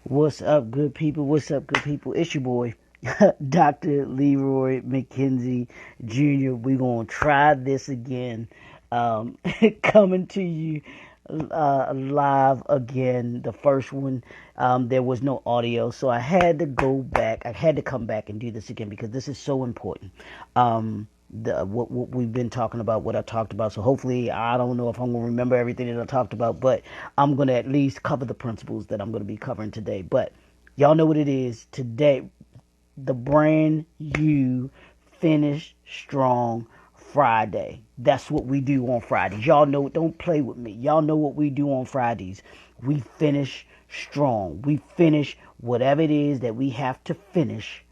What's up, good people? What's up, good people? It's your boy, Dr. Leroy McKenzie Jr. We're going to try this again. Um, Coming to you live again. The first one, there was no audio, so I had to go back. I had to come back and do this again because this is so important. What we've been talking about, what I talked about. So hopefully, I don't know if I'm going to remember everything that I talked about, but I'm going to at least cover the principles that I'm going to be covering today. But y'all know what it is today. The brand you finish strong Friday. That's what we do on Fridays. Y'all know, don't play with me. Y'all know what we do on Fridays. We finish strong. We finish whatever it is that we have to finish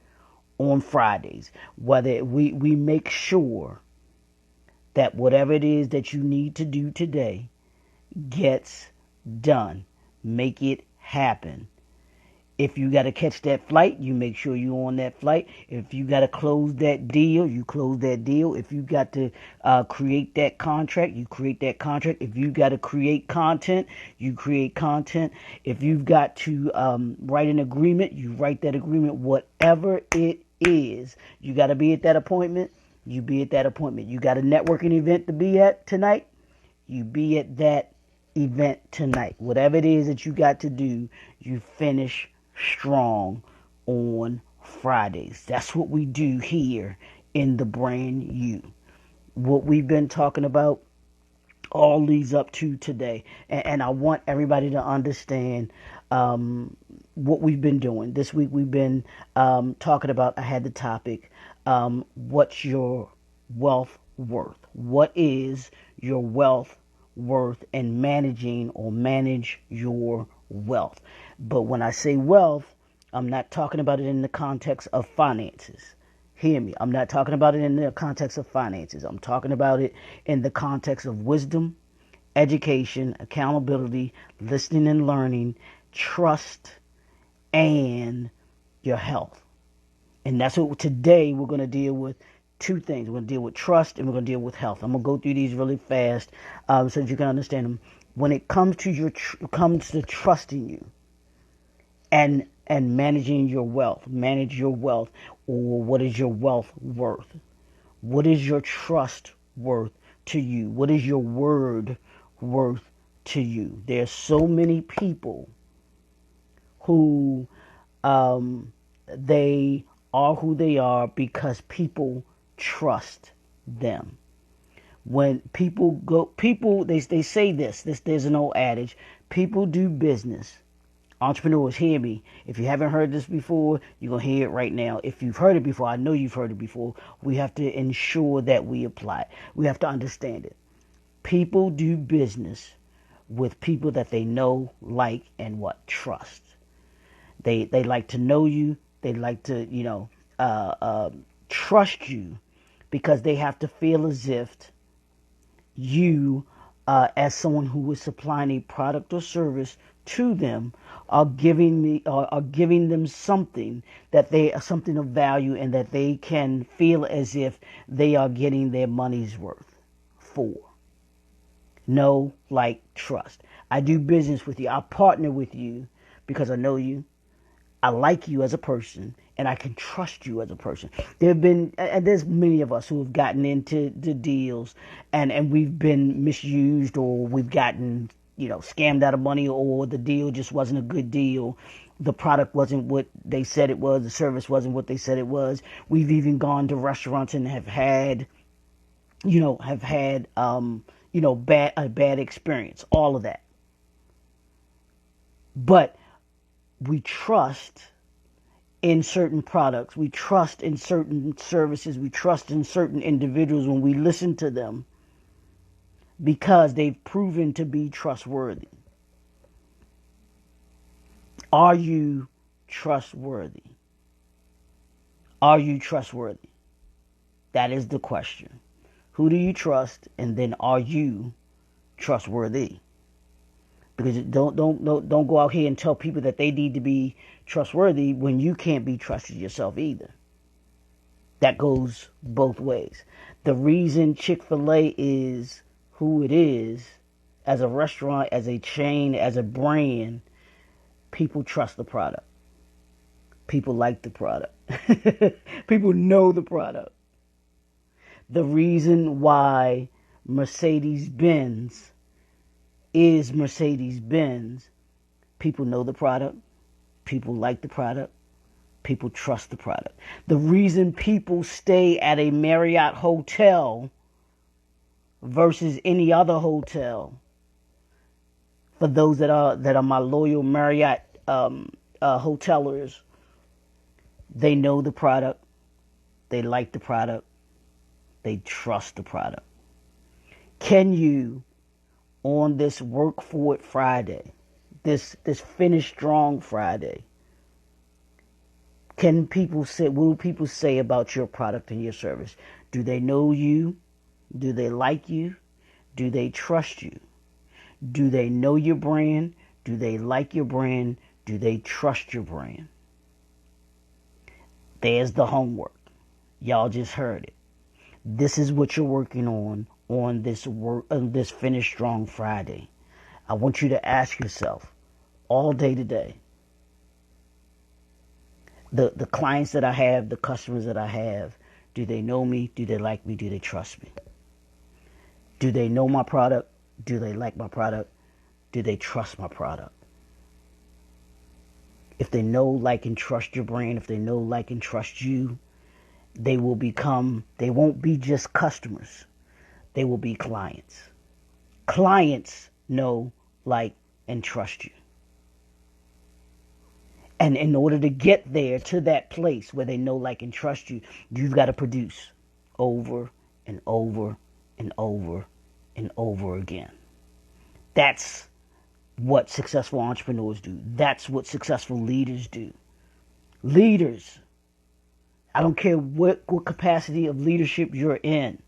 on Fridays. Whether we make sure that whatever it is that you need to do today gets done. Make it happen. If you got to catch that flight, you make sure you're on that flight. If you got to close that deal, you close that deal. If you got to create that contract, you create that contract. If you got to create content, you create content. If you've got to write an agreement, you write that agreement. Whatever it is, you got to be at that appointment, you be at that appointment. You got a networking event to be at tonight, you be at that event tonight. Whatever it is that you got to do, you finish strong on Fridays. That's what we do here in the brand you. What we've been talking about all leads up to today. And I want everybody to understand what we've been doing. This week we've been talking about, I had the topic, what's your wealth worth? What is your wealth worth, and managing or manage your wealth? But when I say wealth, I'm not talking about it in the context of finances. Hear me. I'm not talking about it in the context of finances. I'm talking about it in the context of wisdom, education, accountability, listening and learning, trust, and your health. And that's what today we're going to deal with. Two things. We're going to deal with trust and we're going to deal with health. I'm going to go through these really fast so that you can understand them. When it comes to trusting you and managing your wealth, manage your wealth, or what is your wealth worth? What is your trust worth to you? What is your word worth to you? There's so many people who they are who they are because people trust them. When they say this, there's an old adage, people do business. Entrepreneurs, hear me. If you haven't heard this before, you're going to hear it right now. If you've heard it before, I know you've heard it before. We have to ensure that we apply it. We have to understand it. People do business with people that they know, like, and trust. They like to know you. They like to, trust you because they have to feel as if you, as someone who is supplying a product or service to them, are giving them something something of value, and that they can feel as if they are getting their money's worth for. Know, like, trust. I do business with you. I partner with you because I know you. I like you as a person, and I can trust you as a person. There's many of us who have gotten into the deals, and we've been misused, or we've gotten, scammed out of money, or the deal just wasn't a good deal. The product wasn't what they said it was. The service wasn't what they said it was. We've even gone to restaurants and have had a bad experience. All of that. But we trust in certain products. We trust in certain services. We trust in certain individuals when we listen to them because they've proven to be trustworthy. Are you trustworthy? Are you trustworthy? That is the question. Who do you trust? And then, are you trustworthy? Because don't go out here and tell people that they need to be trustworthy when you can't be trusted yourself either. That goes both ways. The reason Chick-fil-A is who it is as a restaurant, as a chain, as a brand, People trust the product. People like the product. People know the product. The reason why Mercedes-Benz is Mercedes-Benz, people know the product. People like the product. People trust the product. The reason people stay at a Marriott hotel versus any other hotel, for those that are my loyal Marriott hotelers, they know the product, they like the product, they trust the product. Can you, on this Work For It Friday, this Finish Strong Friday, can people say, what do people say about your product and your service? Do they know you? Do they like you? Do they trust you? Do they know your brand? Do they like your brand? Do they trust your brand? There's the homework. Y'all just heard it. This is what you're working on this Finish Strong Friday. I want you to ask yourself all day today. The clients that I have, the customers that I have, do they know me? Do they like me? Do they trust me? Do they know my product? Do they like my product? Do they trust my product? If they know, like, and trust your brand, if they know, like, and trust you, they won't be just customers. They will be clients. Clients know, like, and trust you. And in order to get there, to that place where they know, like, and trust you, you've got to produce over and over and over and over again. That's what successful entrepreneurs do. That's what successful leaders do. Leaders, I don't care what capacity of leadership you're in,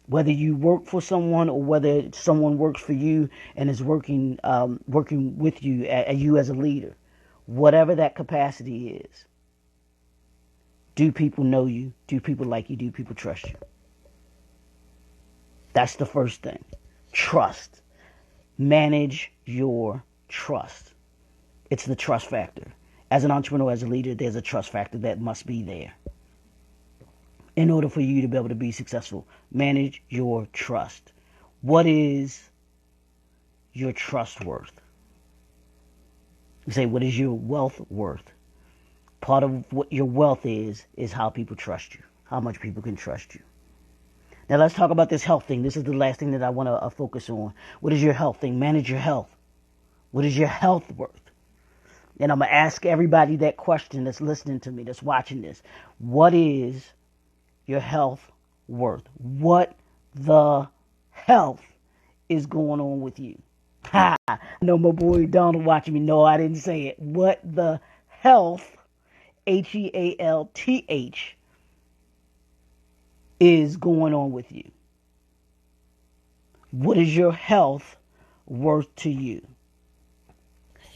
whether you work for someone or whether someone works for you and is working with you, you as a leader, whatever that capacity is, do people know you? Do people like you? Do people trust you? That's the first thing. Trust. Manage your trust. It's the trust factor. As an entrepreneur, as a leader, there's a trust factor that must be there. In order for you to be able to be successful, manage your trust. What is your trust worth? You say, what is your wealth worth? Part of what your wealth is how people trust you, how much people can trust you. Now let's talk about this health thing. This is the last thing that I want to focus on. What is your health thing? Manage your health. What is your health worth? And I'm going to ask everybody that question that's listening to me, that's watching this. What is your health worth? What the health is going on with you? Ha! I know my boy Donald watching me. No, I didn't say it. What the health, H-E-A-L-T-H, is going on with you? What is your health worth to you?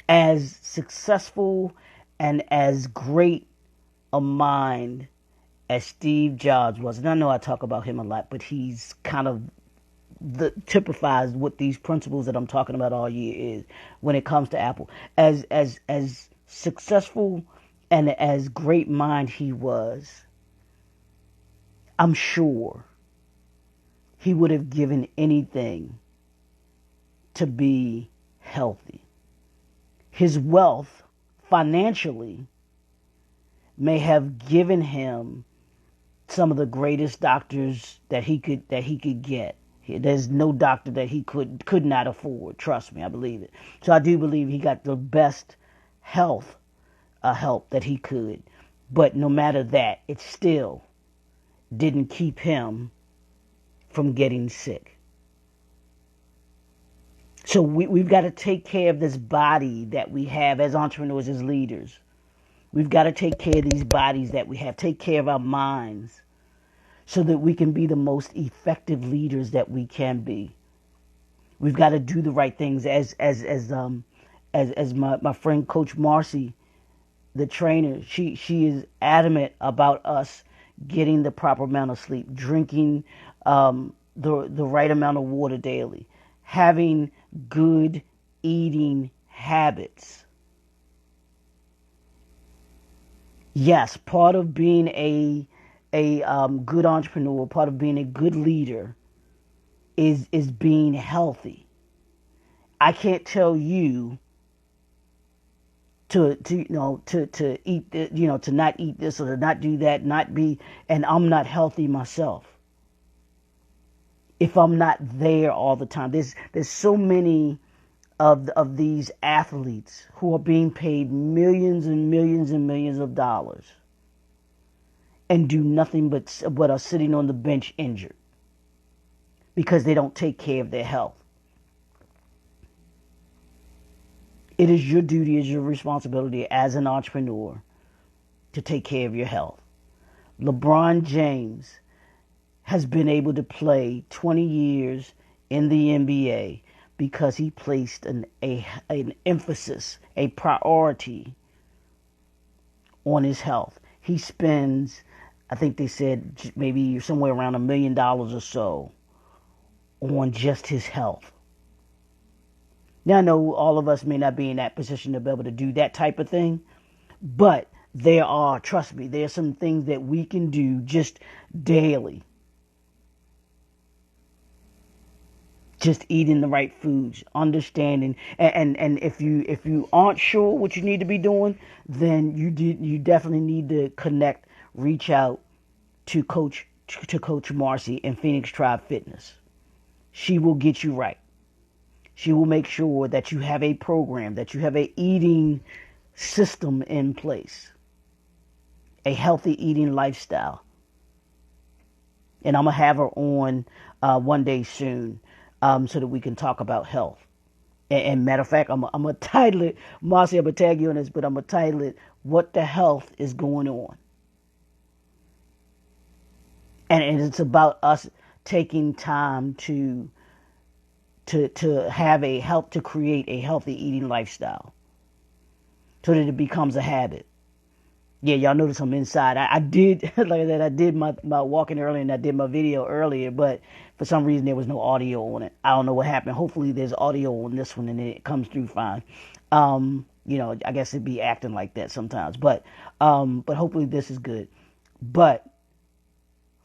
As successful and as great a mind as Steve Jobs was, and I know I talk about him a lot, but he's kind of typifies what these principles that I'm talking about all year is when it comes to Apple. As successful and as great mind he was, I'm sure he would have given anything to be healthy. His wealth financially may have given him some of the greatest doctors that he could get. There's no doctor that he could not afford. Trust me, I believe it. So I do believe he got the best help that he could. But no matter that, it still didn't keep him from getting sick. So we've got to take care of this body that we have as entrepreneurs, as leaders. We've got to take care of these bodies that we have, take care of our minds so that we can be the most effective leaders that we can be. We've got to do the right things as my friend Coach Marcy, the trainer, she is adamant about us getting the proper amount of sleep, drinking the right amount of water daily, having good eating habits. Yes, part of being a good entrepreneur, part of being a good leader is being healthy. I can't tell you to eat to not eat this or to not do that, not be, and I'm not healthy myself. If I'm not there all the time, there's so many of these athletes who are being paid millions and millions and millions of dollars and do nothing but are sitting on the bench injured because they don't take care of their health. It is your duty, it's your responsibility as an entrepreneur to take care of your health. LeBron James has been able to play 20 years in the NBA because he placed an emphasis, a priority on his health. He spends, I think they said maybe somewhere around $1 million or so on just his health. Now I know all of us may not be in that position to be able to do that type of thing, but trust me, there are some things that we can do just daily. Just eating the right foods, understanding, and if you aren't sure what you need to be doing, then you definitely need to reach out to Coach Marcy in Phoenix Tribe Fitness. She will get you right. She will make sure that you have a program, that you have a eating system in place, a healthy eating lifestyle. And I'm gonna have her on one day soon, so that we can talk about health. And matter of fact, I'm gonna title it, Marcy, I'm gonna tag you on this, but I'm gonna title it, "What the Health is Going On?" And it's about us taking time to have to create a healthy eating lifestyle so that it becomes a habit. Yeah, y'all notice I'm inside. I did, like I said, I did my walking earlier and I did my video earlier, but for some reason there was no audio on it. I don't know what happened. Hopefully there's audio on this one and it comes through fine. I guess it'd be acting like that sometimes, but hopefully this is good. But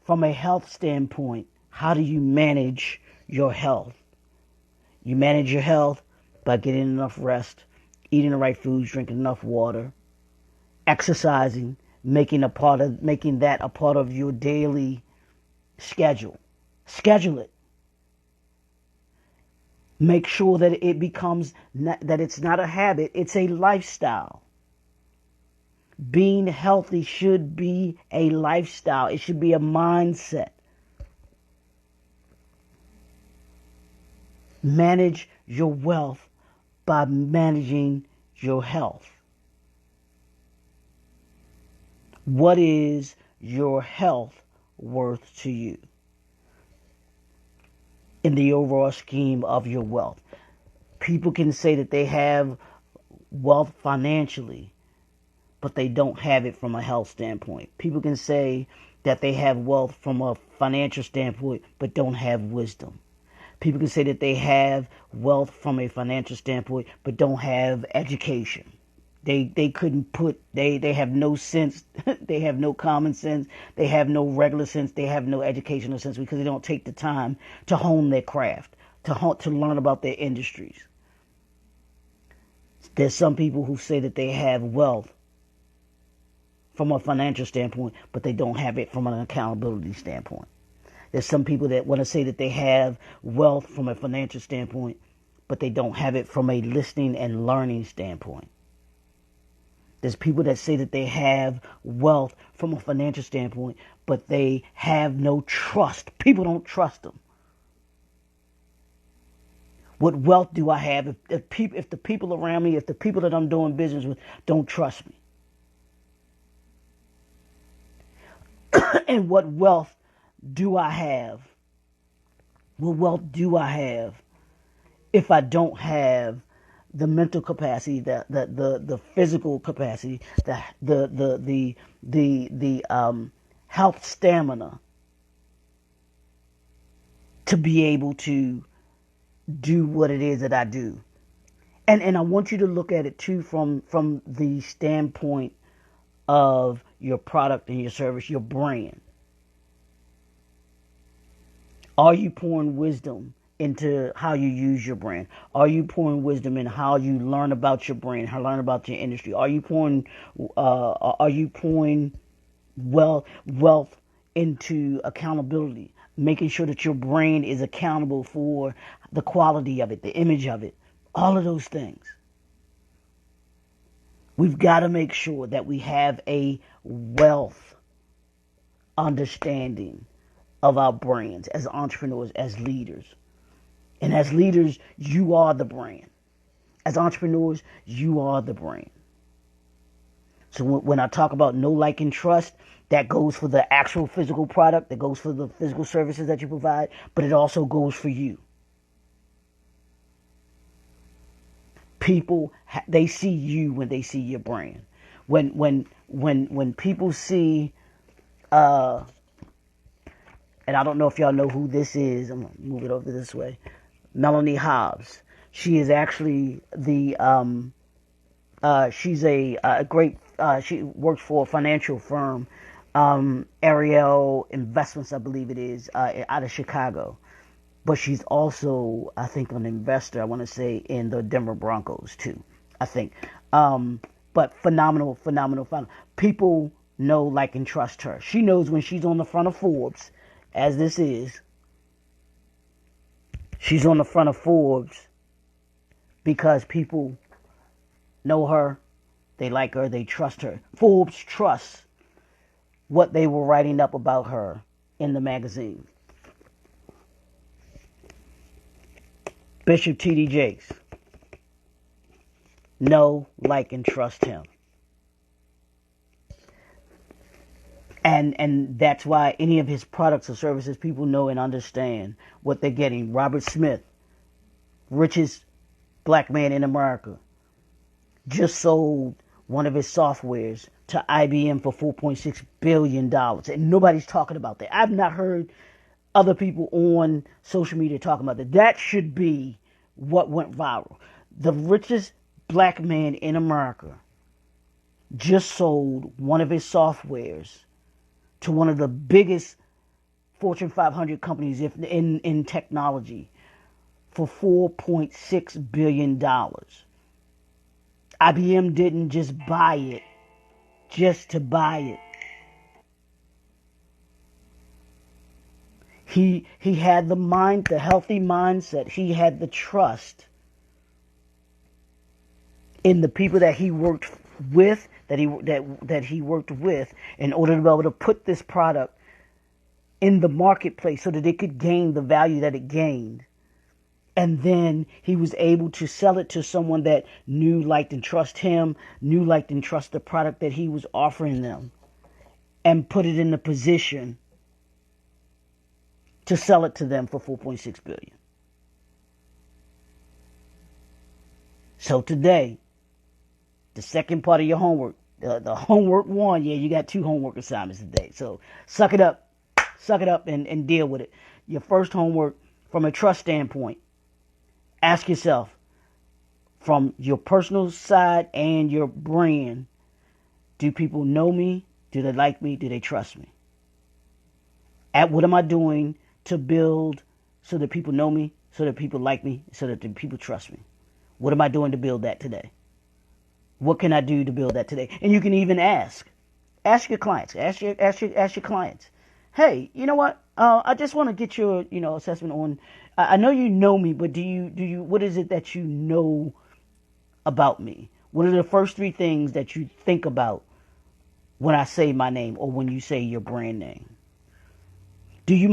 from a health standpoint, how do you manage your health? You manage your health by getting enough rest, eating the right foods, drinking enough water, exercising, making that a part of your daily schedule. Schedule it. Make sure that it becomes that it's not a habit, it's a lifestyle. Being healthy should be a lifestyle. It should be a mindset. Manage your wealth by managing your health. What is your health worth to you in the overall scheme of your wealth? People can say that they have wealth financially, but they don't have it from a health standpoint. People can say that they have wealth from a financial standpoint, but don't have wisdom. People can say that they have wealth from a financial standpoint, but don't have education. They couldn't they have no sense, they have no common sense, they have no regular sense, they have no educational sense because they don't take the time to hone their craft, to learn about their industries. There's some people who say that they have wealth from a financial standpoint, but they don't have it from an accountability standpoint. There's some people that want to say that they have wealth from a financial standpoint, but they don't have it from a listening and learning standpoint. There's people that say that they have wealth from a financial standpoint, but they have no trust. People don't trust them. What wealth do I have if the people around me, if the people that I'm doing business with don't trust me? And what wealth do I have? What wealth do I have if I don't have the mental capacity, the physical capacity, the health stamina to be able to do what it is that I do? And I want you to look at it too from the standpoint of your product and your service, your brand. Are you pouring wisdom into how you use your brand? Are you pouring wisdom in how you learn about your brand, how learn about your industry? Are you pouring wealth into accountability, making sure that your brand is accountable for the quality of it, the image of it, all of those things? We've got to make sure that we have a wealth understanding of our brands as entrepreneurs, as leaders. And as leaders, you are the brand. As entrepreneurs, you are the brand. So when I talk about know, like, and trust, that goes for the actual physical product, that goes for the physical services that you provide, but it also goes for you. People, they see you when they see your brand. When people see, and I don't know if y'all know who this is. I'm gonna move it over this way. Melanie Hobbs. She is actually she's a great, she works for a financial firm, Ariel Investments, I believe it is, out of Chicago. But she's also, I think, an investor, I want to say, in the Denver Broncos too, I think. But phenomenal. People know, like, and trust her. She knows when she's on the front of Forbes, as this is. She's on the front of Forbes because people know her, they like her, they trust her. Forbes trusts what they were writing up about her in the magazine. Bishop T.D. Jakes. Know, like, and trust him. And that's why any of his products or services, people know and understand what they're getting. Robert Smith, richest black man in America, just sold one of his softwares to IBM for $4.6 billion. And nobody's talking about that. I've not heard other people on social media talking about that. That should be what went viral. The richest black man in America just sold one of his softwares to one of the biggest Fortune 500 companies in technology for $4.6 billion. IBM didn't just buy it just to buy it. He had the healthy mindset. He had the trust in the people that he worked with, that he worked with, in order to be able to put this product in the marketplace so that it could gain the value that it gained. And then he was able to sell it to someone that knew, liked, and trust him, knew, liked, and trust the product that he was offering them, and put it in a position to sell it to them for $4.6 billion. So today, the second part of your homework, the homework one, yeah, you got 2 homework assignments today. So suck it up and deal with it. Your first homework, from a trust standpoint, ask yourself, from your personal side and your brand, do people know me? Do they like me? Do they trust me? What am I doing to build so that people know me, so that people like me, so that the people trust me? What am I doing to build that today? What can I do to build that today? And you can even ask your clients, ask your clients. Hey, you know what? I just want to get your, assessment on. I know you know me, but do you? What is it that you know about me? What are the first 3 things that you think about when I say my name or when you say your brand name? Do you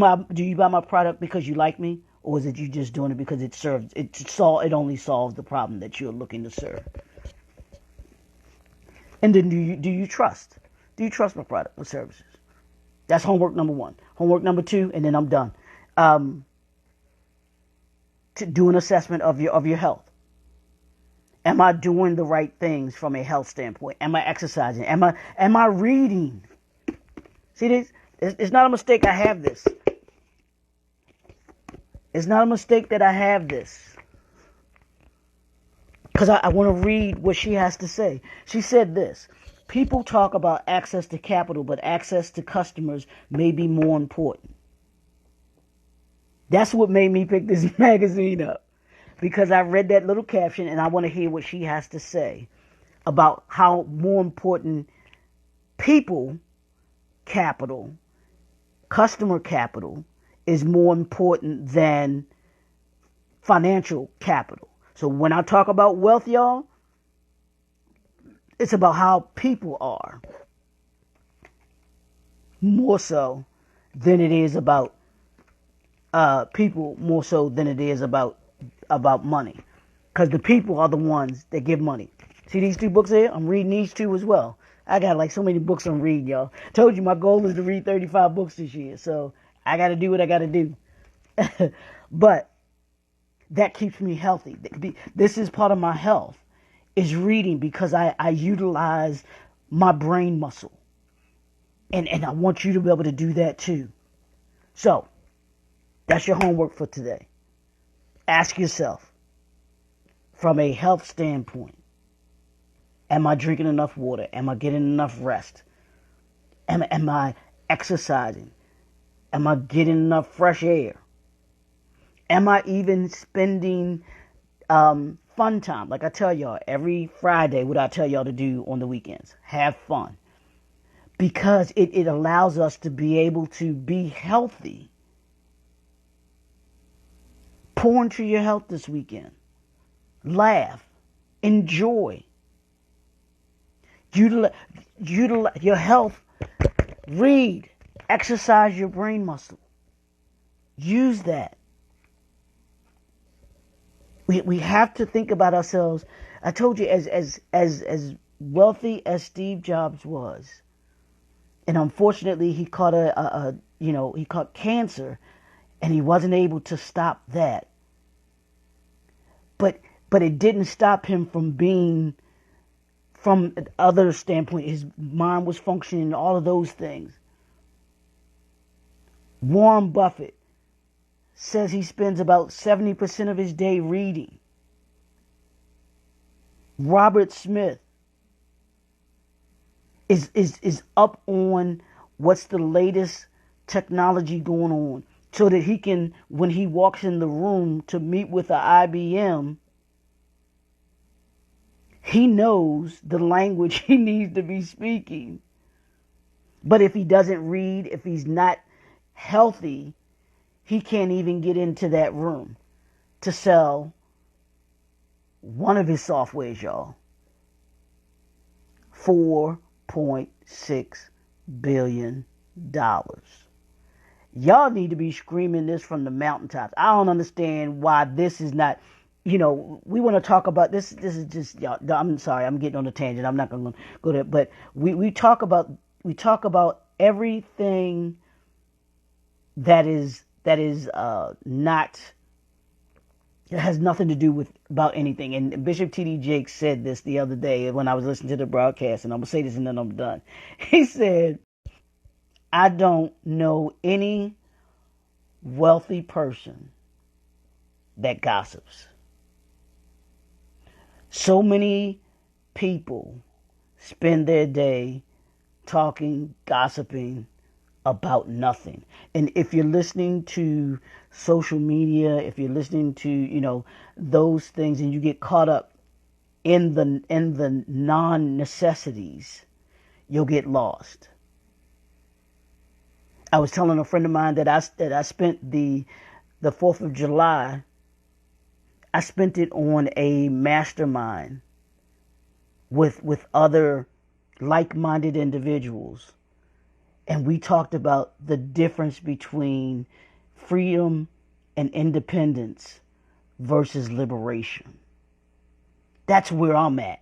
buy my product because you like me, or is it you just doing it because it only solves the problem that you're looking to serve? And then do you trust? Do you trust my product or services? That's homework number 1. Homework number 2, and then I'm done. To do an assessment of your health. Am I doing the right things from a health standpoint? Am I exercising? Am I reading? See this? It's not a mistake I have this. It's not a mistake that I have this. because I want to read what she has to say. She said this: people talk about access to capital, but access to customers may be more important. That's what made me pick this magazine up, because I read that little caption and I want to hear what she has to say about how more important people capital, customer capital, is more important than financial capital. So when I talk about wealth, y'all, it's about how people are more so than it is about people, more so than it is about money, because the people are the ones that give money. See these two books here? I'm reading these two as well. I got like so many books I'm reading, y'all. Told you my goal is to read 35 books this year, so I got to do what I got to do. But that keeps me healthy. This is part of my health, is reading, because I utilize my brain muscle. And I want you to be able to do that too. So, that's your homework for today. Ask yourself, from a health standpoint, am I drinking enough water? Am I getting enough rest? Am I exercising? Am I getting enough fresh air? Am I even spending fun time? Like I tell y'all, every Friday, what I tell y'all to do on the weekends, have fun. Because it allows us to be able to be healthy. Pour into your health this weekend. Laugh. Enjoy. Utilize your health. Read. Exercise your brain muscle. Use that. We have to think about ourselves. I told you, as wealthy as Steve Jobs was, and unfortunately he caught he caught cancer, and he wasn't able to stop that. But it didn't stop him from being, from other standpoint, his mind was functioning, all of those things. Warren Buffett says he spends about 70% of his day reading. Robert Smith is up on what's the latest technology going on, so that he can, when he walks in the room to meet with an IBM, he knows the language he needs to be speaking. But if he doesn't read, if he's not healthy, he can't even get into that room to sell one of his softwares, y'all. $4.6 billion. Y'all need to be screaming this from the mountaintops. I don't understand why this is not, we want to talk about this. This is just, y'all, I'm sorry, I'm getting on a tangent. I'm not going to go there, but we talk about everything that not, it has nothing to do with about anything. And Bishop T.D. Jakes said this the other day when I was listening to the broadcast, and I'm going to say this and then I'm done. He said, I don't know any wealthy person that gossips. So many people spend their day talking, gossiping about nothing. And if you're listening to social media, if you're listening to, those things, and you get caught up in the non-necessities, you'll get lost. I was telling a friend of mine that I spent the 4th of July, I spent it on a mastermind with other like-minded individuals. And we talked about the difference between freedom and independence versus liberation. That's where I'm at.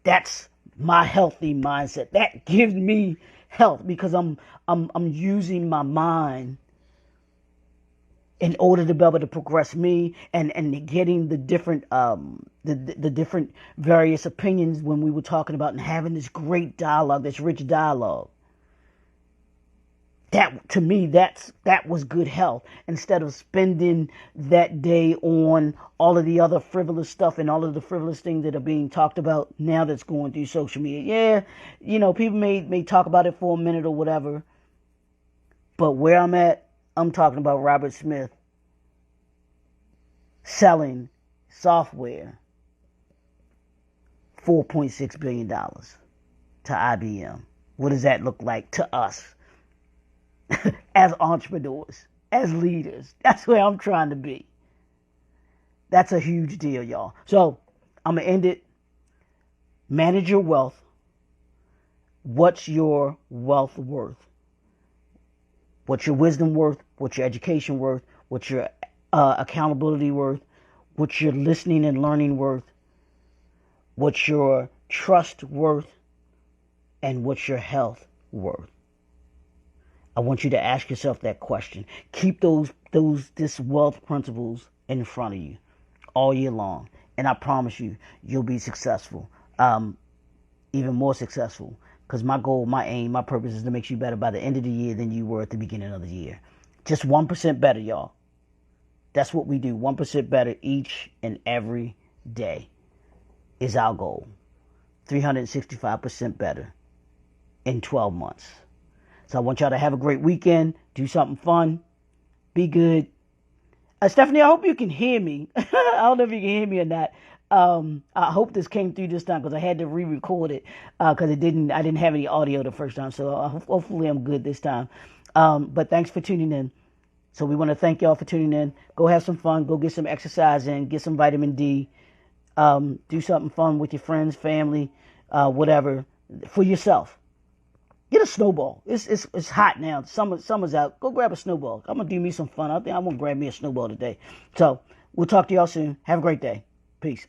That's my healthy mindset. That gives me health, because I'm using my mind in order to be able to progress me, and getting the different the different various opinions when we were talking about, and having this great dialogue, this rich dialogue. That, to me, that was good health. Instead of spending that day on all of the other frivolous stuff and all of the frivolous things that are being talked about now that's going through social media. Yeah, people may talk about it for a minute or whatever, but where I'm at, I'm talking about Robert Smith selling software $4.6 billion to IBM. What does that look like to us as entrepreneurs, as leaders? That's where I'm trying to be. That's a huge deal, y'all. So I'm going to end it. Manage your wealth. What's your wealth worth? What's your wisdom worth? What's your education worth? What's your accountability worth? What's your listening and learning worth? What's your trust worth? And what's your health worth? I want you to ask yourself that question. Keep this wealth principles in front of you all year long, and I promise you, you'll be successful, even more successful. Because my goal, my aim, my purpose is to make you better by the end of the year than you were at the beginning of the year. Just 1% better, y'all. That's what we do. 1% better each and every day is our goal. 365% better in 12 months. So I want y'all to have a great weekend. Do something fun. Be good. Stephanie, I hope you can hear me. I don't know if you can hear me or not. I hope this came through this time because I had to re-record it because I didn't have any audio the first time. So hopefully I'm good this time. But thanks for tuning in. So we want to thank y'all for tuning in. Go have some fun. Go get some exercise in. Get some vitamin D. Do something fun with your friends, family, whatever, for yourself. Get a snowball. It's hot now. Summer's out. Go grab a snowball. I'm gonna do me some fun. I think I'm gonna grab me a snowball today. So we'll talk to y'all soon. Have a great day. Peace.